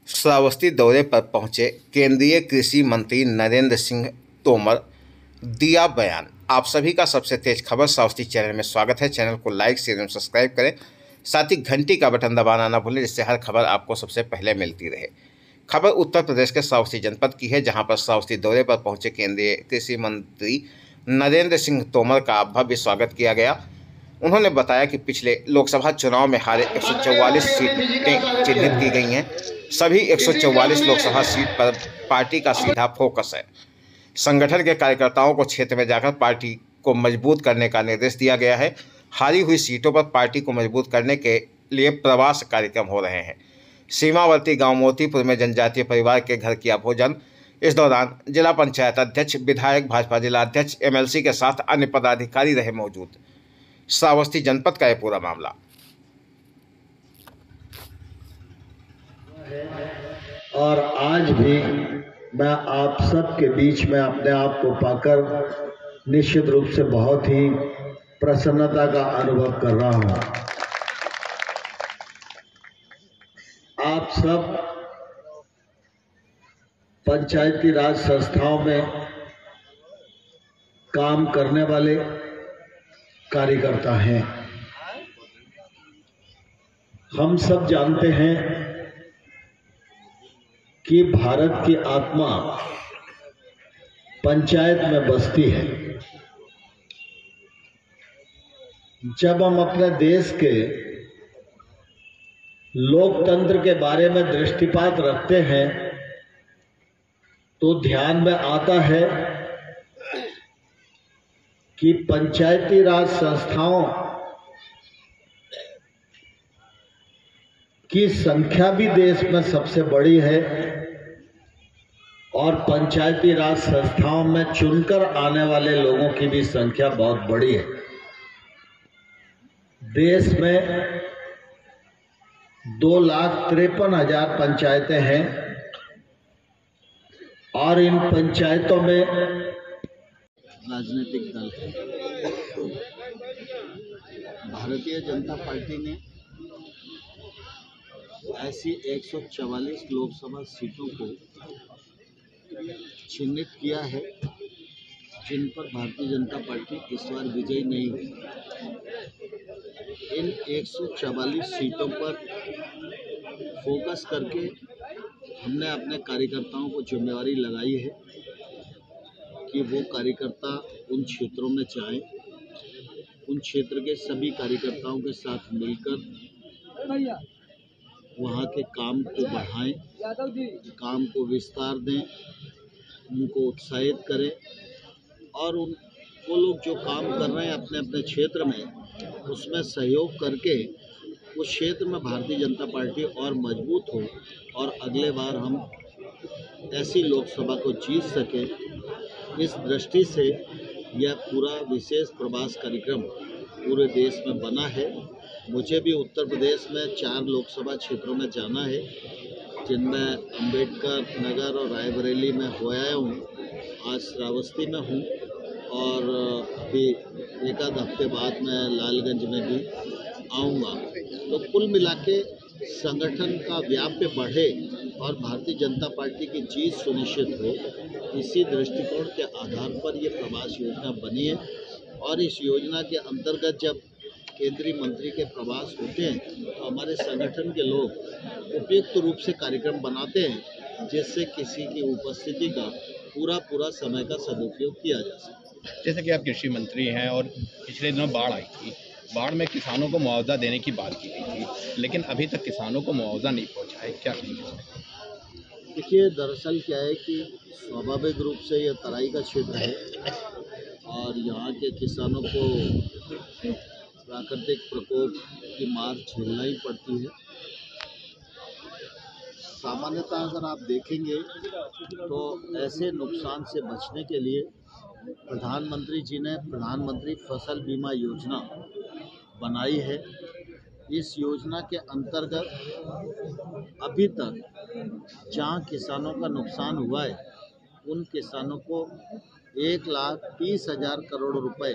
श्रावस्ती दौरे पर पहुंचे केंद्रीय कृषि मंत्री नरेंद्र सिंह तोमर, दिया बयान। आप सभी का सबसे तेज खबर श्रावस्ती चैनल में स्वागत है। चैनल को लाइक शेयर एवं सब्सक्राइब करें, साथ ही घंटी का बटन दबाना ना भूलें, जिससे हर खबर आपको सबसे पहले मिलती रहे। खबर उत्तर प्रदेश के श्रावस्ती जनपद की है, जहां पर श्रावस्ती दौरे पर पहुंचे केंद्रीय कृषि मंत्री नरेंद्र सिंह तोमर का भव्य स्वागत किया गया। उन्होंने बताया कि पिछले लोकसभा चुनाव में हारे 144 सीटें चिन्हित की गई हैं। सभी 144 लोकसभा सीट पर पार्टी का सीधा फोकस है। संगठन के कार्यकर्ताओं को क्षेत्र में जाकर पार्टी को मजबूत करने का निर्देश दिया गया है। हारी हुई सीटों पर पार्टी को मजबूत करने के लिए प्रवास कार्यक्रम हो रहे हैं। सीमावर्ती गांव मोतीपुर में जनजातीय परिवार के घर किया भोजन। इस दौरान जिला पंचायत अध्यक्ष, विधायक, भाजपा जिला अध्यक्ष, एमएलसी के साथ अन्य पदाधिकारी रहे मौजूद। श्रावस्ती जनपद का यह पूरा मामला। और आज भी मैं आप सब के बीच में अपने आप को पाकर निश्चित रूप से बहुत ही प्रसन्नता का अनुभव कर रहा हूं। आप सब पंचायती राज संस्थाओं में काम करने वाले कार्यकर्ता हैं। हम सब जानते हैं कि भारत की आत्मा पंचायत में बसती है। जब हम अपने देश के लोकतंत्र के बारे में दृष्टिपात रखते हैं तो ध्यान में आता है कि पंचायती राज संस्थाओं की संख्या भी देश में सबसे बड़ी है और पंचायती राज संस्थाओं में चुनकर आने वाले लोगों की भी संख्या बहुत बड़ी है। देश में 2,53,000 पंचायतें हैं और इन पंचायतों में राजनीतिक दल है। भारतीय जनता पार्टी ने ऐसी 144 लोकसभा सीटों को चिन्हित किया है जिन पर भारतीय जनता पार्टी इस बार विजयी नहीं हुई। इन 144 सीटों पर फोकस करके हमने अपने कार्यकर्ताओं को जिम्मेवारी लगाई है कि वो कार्यकर्ता उन क्षेत्रों में जाएं, उन क्षेत्र के सभी कार्यकर्ताओं के साथ मिलकर वहाँ के काम को बढ़ाएं, काम को विस्तार दें, उनको उत्साहित करें और वो लोग जो काम कर रहे हैं अपने अपने क्षेत्र में उसमें सहयोग करके उस क्षेत्र में भारतीय जनता पार्टी और मजबूत हो और अगले बार हम ऐसी लोकसभा को जीत सकें। इस दृष्टि से यह पूरा विशेष प्रवास कार्यक्रम पूरे देश में बना है। मुझे भी उत्तर प्रदेश में 4 लोकसभा क्षेत्रों में जाना है, जिनमें अंबेडकर नगर और रायबरेली में हो आया हूँ। आज श्रावस्ती में हूँ और अभी एक आध हफ्ते बाद मैं लालगंज में भी आऊँगा। तो कुल मिला के संगठन का व्याप्य बढ़े और भारतीय जनता पार्टी की जीत सुनिश्चित हो, इसी दृष्टिकोण के आधार पर ये प्रवास योजना बनी है। और इस योजना के अंतर्गत जब केंद्रीय मंत्री के प्रवास होते हैं तो हमारे संगठन के लोग उपयुक्त रूप से कार्यक्रम बनाते हैं, जिससे किसी की उपस्थिति का पूरा समय का सदुपयोग किया जा सके। जैसे कि आप कृषि मंत्री हैं और पिछले दिनों बाढ़ आई थी, बाढ़ में किसानों को मुआवजा देने की बात की गई थी, लेकिन अभी तक किसानों को मुआवजा नहीं पहुंचा है, क्या कहेंगे? देखिए, दरअसल क्या है कि स्वाभाविक रूप से यह तराई का क्षेत्र है और यहाँ के किसानों को प्राकृतिक प्रकोप की मार झेलना ही पड़ती है। सामान्यतः अगर आप देखेंगे तो ऐसे नुकसान से बचने के लिए प्रधानमंत्री जी ने प्रधानमंत्री फसल बीमा योजना बनाई है। इस योजना के अंतर्गत अभी तक जहाँ किसानों का नुकसान हुआ है उन किसानों को 1,30,000 करोड़ रुपए